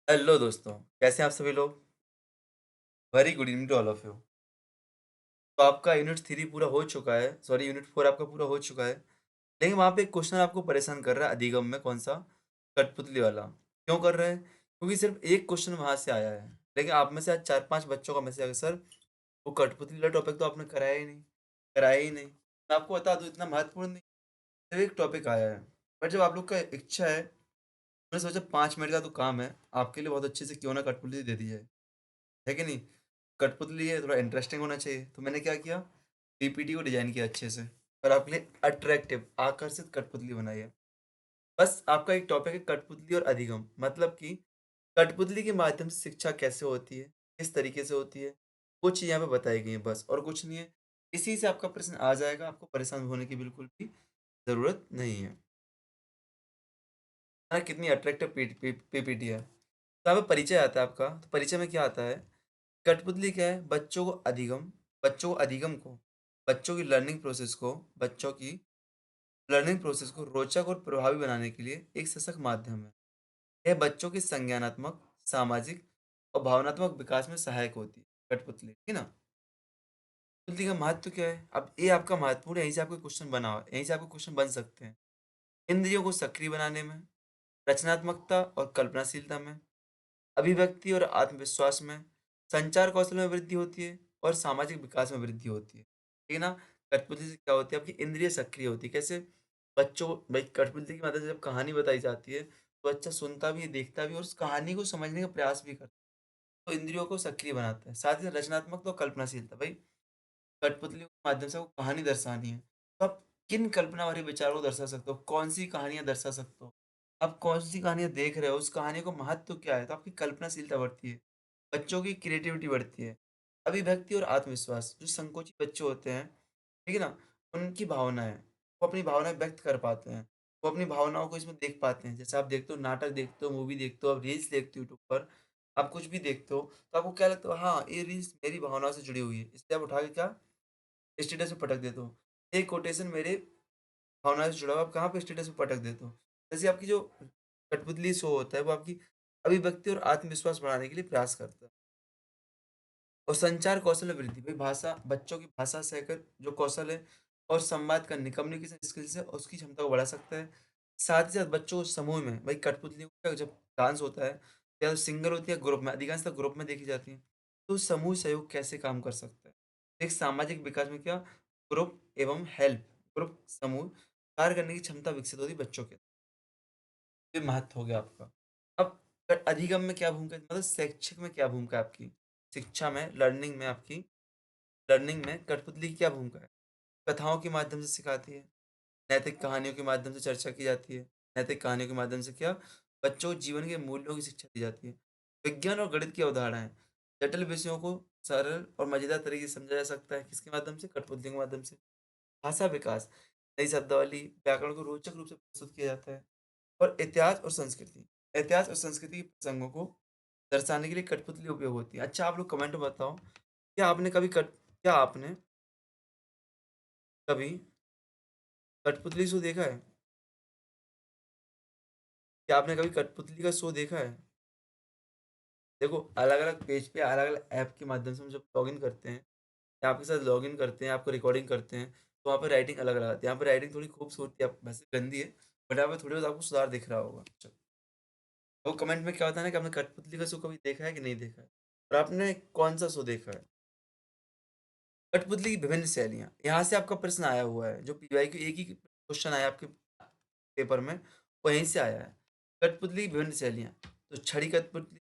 Hello दोस्तों, कैसे हैं आप सभी लोग? Very good evening to all of you. तो आपका यूनिट 3 पूरा हो चुका है, सॉरी यूनिट 4 आपका पूरा हो चुका है। लेकिन वहाँ पे एक क्वेश्चन आपको परेशान कर रहा है अधिगम में कौन-सा? कठपुतली वाला। क्यों कर रहा है? क्योंकि सिर्फ़ एक क्वेश्चन वहाँ से आया है। लेकिन आप में से आज 4-5 बच्चों का मैसेज आया सर वो कठपुतली वाला टॉपिक तो आपने कराया ही नहीं। मैं आपको बता दूँ इतना महत्वपूर्ण नहीं, सिर्फ़ एक टॉपिक आया है। बट जब आप लोग का इच्छा है, मैंने सोचा 5 मिनट का तो काम है, आपके लिए बहुत अच्छे से क्यों ना कठपुतली दे दी जाए। है कि नहीं? कठपुतली है, थोड़ा इंटरेस्टिंग होना चाहिए। तो मैंने क्या किया, पीपीटी को डिज़ाइन किया अच्छे से और आपके लिए अट्रैक्टिव, आकर्षित कठपुतली बनाई है। बस आपका एक टॉपिक है कठपुतली और अधिगम, मतलब कि कठपुतली के माध्यम से शिक्षा कैसे होती है, किस तरीके से होती है, कुछ यहाँ पे बताई गई है बस और कुछ नहीं है। इसी से आपका प्रश्न आ जाएगा, आपको परेशान होने की बिल्कुल भी ज़रूरत नहीं है। हाँ, कितनी अट्रैक्टिव पीपीटी है। तो यहाँ पे परिचय आता है आपका, तो परिचय में क्या आता है? कठपुतली क्या है? बच्चों की बच्चों की लर्निंग प्रोसेस को रोचक और प्रभावी बनाने के लिए एक सशक्त माध्यम है। यह बच्चों के संज्ञानात्मक, सामाजिक और भावनात्मक विकास में सहायक होती है कठपुतली, है ना? कठपुतली का महत्व क्या है? अब ये आपका महत्वपूर्ण है, यहीं से आपके क्वेश्चन बना हुआ है, यहीं से आपके क्वेश्चन बन सकते हैं। इंद्रियों को सक्रिय बनाने में, रचनात्मकता और कल्पनाशीलता में, अभिव्यक्ति और आत्मविश्वास में, संचार कौशल में वृद्धि होती है और सामाजिक विकास में वृद्धि होती है। ठीक है ना? कठपुतली से क्या होती है आपकी इंद्रिय सक्रिय होती है। कैसे? बच्चों भाई कठपुतली की मदद से जब कहानी बताई जाती है, तो बच्चा सुनता भी है, देखता भी है और उस कहानी को समझने का प्रयास भी करता है। तो इंद्रियों को सक्रिय बनाता है। साथ ही रचनात्मकता और कल्पनाशीलता भाई कठपुतली के माध्यम से आपको कहानी दर्शानी है। तो आप किन कल्पना भरे विचारों को दर्शा सकते हो? कौन-सी कहानियाँ दर्शा सकते हो? आप कौन-सी कहानियाँ देख रहे हो? उस कहानी का महत्व क्या है? तो आपकी कल्पनाशीलता बढ़ती है, बच्चों की क्रिएटिविटी बढ़ती है। अभिव्यक्ति और आत्मविश्वास, जो संकोची बच्चे होते हैं, ठीक है ना? उनकी भावनाएँ, वो अपनी भावनाएँ व्यक्त कर पाते हैं। वो अपनी भावनाओं को इसमें देख पाते हैं। जैसे आप देखते हो नाटक देखते हो, मूवी देखते हो, आप रील्स देखते हो यूट्यूब पर, आप कुछ भी देखते हो, तो आपको क्या लगता है हाँ, ये रील्स मेरी भावनाओं से जुड़ी हुई है। इसलिए आप उठा के क्या स्टेटस पे पटक देते हो। एक कोटेशन मेरे भावनाओं से जुड़ा हुआ, आप कहाँ पे स्टेटस पे पटक देते हो। जैसे आपकी जो कठपुतली शो होता है, वो आपकी अभिव्यक्ति और आत्मविश्वास बढ़ाने के लिए प्रयास करता है। और संचार कौशल में वृद्धि, भाई भाषा बच्चों की भाषा सहकर जो कौशल है और संवाद करने कम्युनिकेशन स्किल्स है, उसकी क्षमता को बढ़ा सकता है। साथ ही साथ बच्चों को समूह में भाई कठपुतली का जब डांस होता है, या सिंगर होती है ग्रुप में, अधिकांशतः ग्रुप में देखी जाती है। तो समूह सहयोग कैसे काम कर सकता है? एक सामाजिक विकास में क्या ग्रुप एवं हेल्प ग्रुप समूह कार्य करने की क्षमता विकसित होती है बच्चों के। ये महत्व हो गया आपका। अब अधिगम में क्या भूमिका है? मतलब शैक्षिक में क्या भूमिका है आपकी? शिक्षा में, लर्निंग में कठपुतली की क्या भूमिका है? कथाओं के माध्यम से सिखाती है, नैतिक कहानियों के माध्यम से चर्चा की जाती है, नैतिक कहानियों के माध्यम से क्या बच्चों को जीवन के मूल्यों की शिक्षा दी जाती है। विज्ञान और गणित की अवधारणाएँ, जटिल विषयों को सरल और मजेदार तरीके से समझा जा सकता है, किसके माध्यम से? कठपुतली के माध्यम से। भाषा विकास, नई शब्दावली, व्याकरण को रोचक रूप से प्रस्तुत किया जाता है। और इतिहास और संस्कृति के प्रसंगों को दर्शाने के लिए कठपुतली उपयोग होती है। अच्छा आप लोग कमेंट में बताओ, क्या आपने कभी कठपुतली शो देखा है? क्या आपने कभी कठपुतली का शो देखा है? देखो अलग-अलग पेज पे अलग-अलग ऐप के माध्यम से हम जब लॉगिन करते हैं या आपके साथ लॉगिन करते हैं, आपको रिकॉर्डिंग करते हैं, तो वहाँ पे राइटिंग अलग-अलग आती है। यहाँ पे राइटिंग थोड़ी खूबसूरती है, वैसे गंदी है, बट यहाँ पे थोड़ी बहुत आपको सुधार दिख रहा होगा। तो कमेंट में क्या बताना है कि आपने कठपुतली का शो कभी देखा है कि नहीं देखा है? और आपने कौन-सा शो देखा है? कठपुतली की विभिन्न शैलियाँ, यहाँ से आपका प्रश्न आया हुआ है, जो पीवाई क्यू एक ही क्वेश्चन आया आपके पेपर में, वहीं से आया है। कठपुतली की विभिन्न शैलियाँ, तो छड़ी कठपुतली,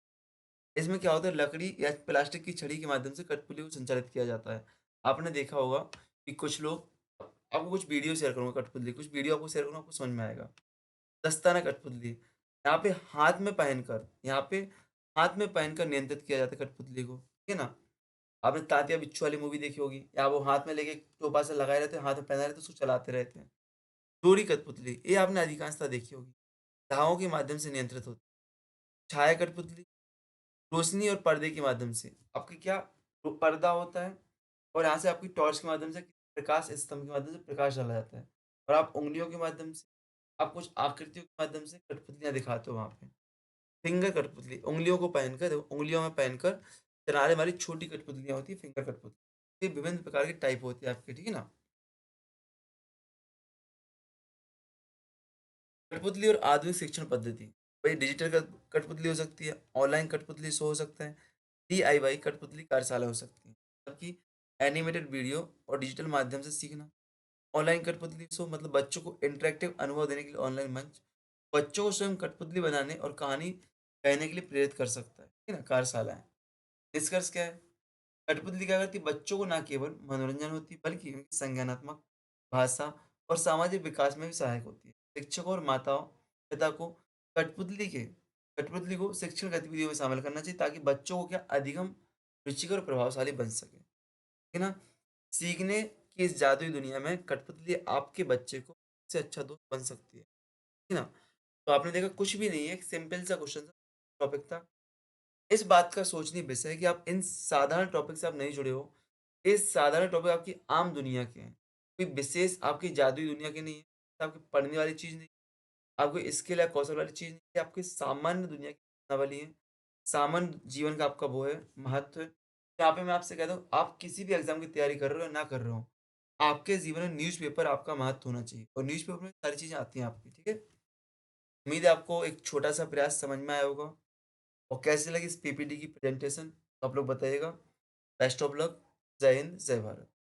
इसमें क्या होता है लकड़ी या प्लास्टिक की छड़ी के माध्यम से कठपुतली को संचालित किया जाता है। आपने देखा होगा कि कुछ लोग आपको कुछ वीडियो शेयर करूँगा कठपुतली, कुछ वीडियो आपको शेयर करूँगा, आपको समझ में आएगा। दस्ताना कठपुतली, यहाँ पे हाथ में पहनकर नियंत्रित किया जाता है कठपुतली को, ठीक है ना? आपने तात्या बिच्छू वाली मूवी देखी होगी, या वो हाथ में लेके टोपा से लगाए रहते हैं, हाथ में पहनाए रहते हैं, उसको चलाते रहते हैं। डोरी कठपुतली, ये आपने अधिकांशतः देखी होगी, धावों के माध्यम से नियंत्रित होती है। छाया कठपुतली, रोशनी और पर्दे के माध्यम से, आपकी क्या वो पर्दा होता है और यहाँ से आपकी टॉर्च के माध्यम से प्रकाश स्तंभ के माध्यम से प्रकाश डाला जाता है और आप उँगलियों के माध्यम से, आप कुछ आकृतियों के माध्यम से कठपुतलियाँ दिखाते हो वहाँ पे। फिंगर कठपुतली, उँगलियों को पहनकर देखो उँगलियों में पहनकर चलाने वाली छोटी कठपुतलियाँ होती हैं, फिंगर कठपुतली। ये विभिन्न प्रकार की टाइप होती है आपकी, ठीक है ना? कठपुतली और आधुनिक शिक्षण पद्धति। वही डिजिटल कठपुतली हो सकती है, ऑनलाइन कठपुतली शो हो सकता है, डीआईवाई कठपुतली कार्यशाला हो सकती है। जबकि एनिमेटेड वीडियो और डिजिटल माध्यम से सीखना। ऑनलाइन कठपुतली शो मतलब बच्चों को इंटरैक्टिव अनुभव देने के लिए ऑनलाइन मंच, बच्चों को स्वयं कठपुतली बनाने और कहानी कहने के लिए प्रेरित कर सकता है, ठीक है ना? कार्यशालाएँ। निष्कर्ष क्या है? कठपुतली क्या करती है? बच्चों को न केवल मनोरंजन होती है बल्कि उनकी संज्ञानात्मक, भाषा और सामाजिक विकास में भी सहायक होती है। शिक्षकों और माताओं पिता को कठपुतली के कठपुतली को शिक्षण गतिविधियों में शामिल करना चाहिए ताकि बच्चों को क्या अधिगम रुचिकर और प्रभावशाली बन सके। ठीक है ना? सीखने की इस जादुई दुनिया में कठपुतली आपके बच्चे को सबसे अच्छा दोस्त बन सकती है। ठीक है ना? तो आपने देखा कुछ भी नहीं है, एक सिंपल सा क्वेश्चन था, टॉपिक था। इस बात का सोचनीय विषय है कि आप इन साधारण टॉपिक से आप नहीं जुड़े हो। ये साधारण टॉपिक आपकी आम दुनिया के हैं। कोई विशेष आपकी जादुई दुनिया के नहीं है। आपकी पढ़ने वाली चीज़ नहीं, आपको स्किल या कौशल वाली चीज़ नहीं है, आपकी सामान्य दुनिया की रचनावली है। सामान्य जीवन का आपका वो है, महत्व है। यहाँ पे मैं आपसे कहता हूँ, आप किसी भी एग्ज़ाम की तैयारी कर रहे हो या ना कर रहे हो, आपके जीवन में न्यूज़पेपर आपका महत्व होना चाहिए और न्यूज़पेपर में सारी चीज़ें आती हैं आपकी, ठीक है? उम्मीद है आपको एक छोटा-सा प्रयास समझ में आया होगा। और कैसी लगी इस पीपीटी की प्रेजेंटेशन तो आप लोग बताइएगा। Best of luck. जय हिंद, जय भारत।